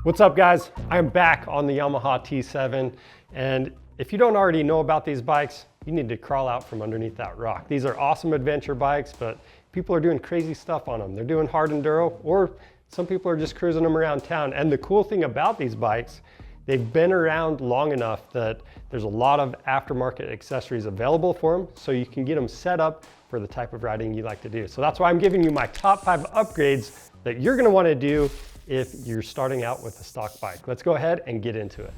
What's up guys? I'm back on the Yamaha T7, and if you don't already know about these bikes, you need to crawl out from underneath that rock. These are awesome adventure bikes, but people are doing crazy stuff on them. They're doing hard enduro, or some people are just cruising them around town. And the cool thing about these bikes, they've been around long enough that there's a lot of aftermarket accessories available for them, so you can get them set up for the type of riding you like to do. So that's why I'm giving you my top 5 upgrades that you're gonna wanna do if you're starting out with a stock bike. Let's go ahead and get into it.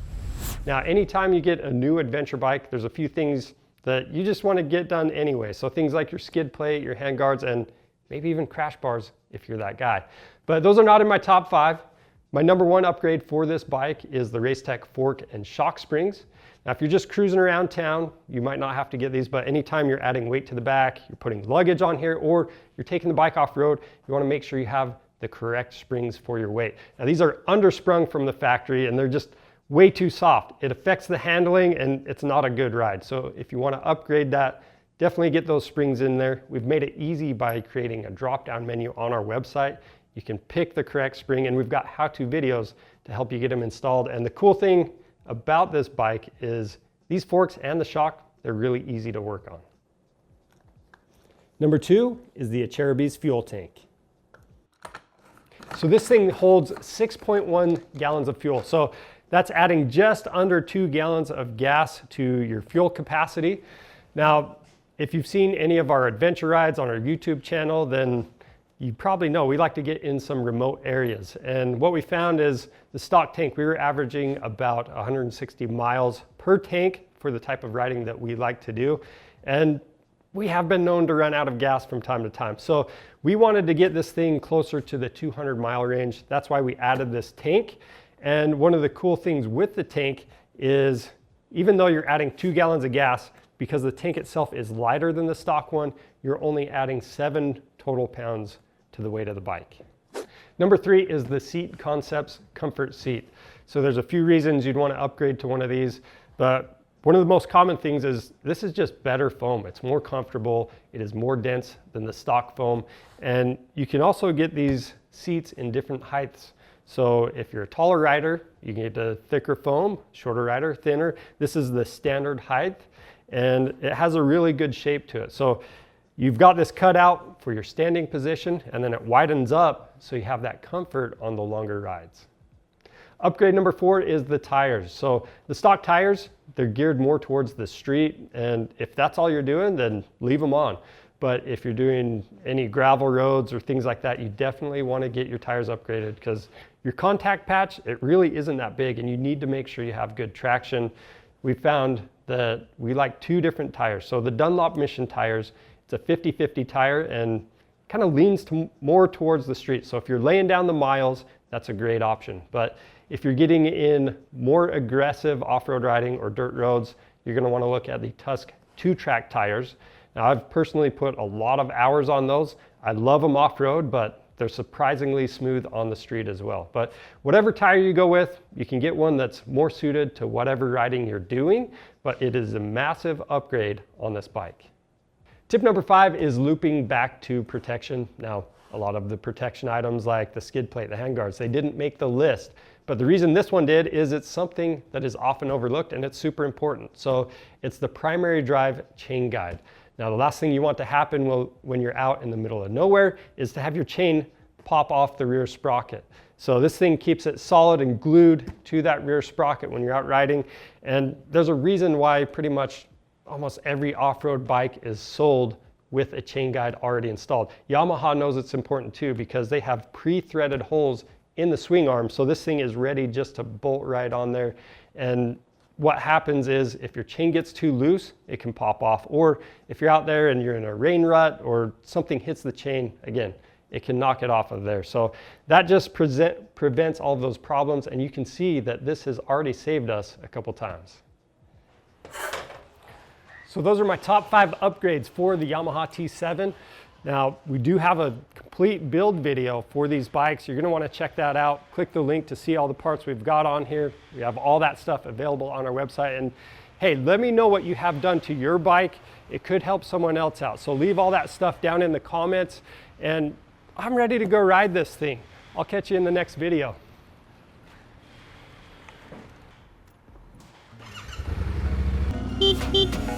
Now, anytime you get a new adventure bike, there's a few things that you just want to get done anyway. So things like your skid plate, your handguards, and maybe even crash bars if you're that guy. But those are not in my top 5. My number 1 upgrade for this bike is the Racetech fork and shock springs. Now, if you're just cruising around town, you might not have to get these, but anytime you're adding weight to the back, you're putting luggage on here, or you're taking the bike off road, you want to make sure you have the correct springs for your weight. Now, these are undersprung from the factory and they're just way too soft. It affects the handling and it's not a good ride. So if you want to upgrade that, definitely get those springs in there. We've made it easy by creating a drop-down menu on our website. You can pick the correct spring, and we've got how-to videos to help you get them installed. And the cool thing about this bike is these forks and the shock, they're really easy to work on. Number 2 is the Cherubi's fuel tank. So this thing holds 6.1 gallons of fuel. So that's adding just under 2 gallons of gas to your fuel capacity. Now, if you've seen any of our adventure rides on our YouTube channel, then you probably know we like to get in some remote areas. And what we found is the stock tank, we were averaging about 160 miles per tank for the type of riding that we like to do. And we have been known to run out of gas from time to time. So we wanted to get this thing closer to the 200-mile range. That's why we added this tank. And one of the cool things with the tank is, even though you're adding 2 gallons of gas, because the tank itself is lighter than the stock one, you're only adding 7 total pounds to the weight of the bike. Number 3 is the Seat Concepts Comfort Seat. So there's a few reasons you'd want to upgrade to one of these, but one of the most common things is this is just better foam. It's more comfortable. It is more dense than the stock foam. And you can also get these seats in different heights. So if you're a taller rider, you can get a thicker foam, shorter rider, thinner. This is the standard height, and it has a really good shape to it. So you've got this cut out for your standing position, and then it widens up so you have that comfort on the longer rides. Upgrade number 4 is the tires. So the stock tires, they're geared more towards the street, and if that's all you're doing, then leave them on. But if you're doing any gravel roads or things like that, you definitely want to get your tires upgraded, because your contact patch, it really isn't that big, and you need to make sure you have good traction. We found that we like 2 different tires. So the Dunlop Mission tires, it's a 50-50 tire and kind of leans more towards the street. So if you're laying down the miles, that's a great option. But if you're getting in more aggressive off-road riding or dirt roads, you're going to want to look at the Tusk 2-track tires. Now, I've personally put a lot of hours on those. I love them off-road, but they're surprisingly smooth on the street as well. But whatever tire you go with, you can get one that's more suited to whatever riding you're doing, but it is a massive upgrade on this bike. Tip number 5 is looping back to protection. Now, a lot of the protection items like the skid plate, the handguards, they didn't make the list. But the reason this one did is it's something that is often overlooked, and it's super important. So it's the primary drive chain guide. Now, the last thing you want to happen when you're out in the middle of nowhere is to have your chain pop off the rear sprocket. So this thing keeps it solid and glued to that rear sprocket when you're out riding. And there's a reason why pretty much almost every off-road bike is sold with a chain guide already installed. Yamaha knows it's important too, because they have pre-threaded holes in the swing arm. So this thing is ready just to bolt right on there. And what happens is if your chain gets too loose, it can pop off. Or if you're out there and you're in a rain rut or something hits the chain, again, it can knock it off of there. So that just prevents all of those problems. And you can see that this has already saved us a couple times. So those are my top 5 upgrades for the Yamaha T7. Now, we do have a complete build video for these bikes. You're going to want to check that out. Click the link to see all the parts we've got on here. We have all that stuff available on our website. And hey, let me know what you have done to your bike. It could help someone else out. So leave all that stuff down in the comments, and I'm ready to go ride this thing. I'll catch you in the next video. Beep.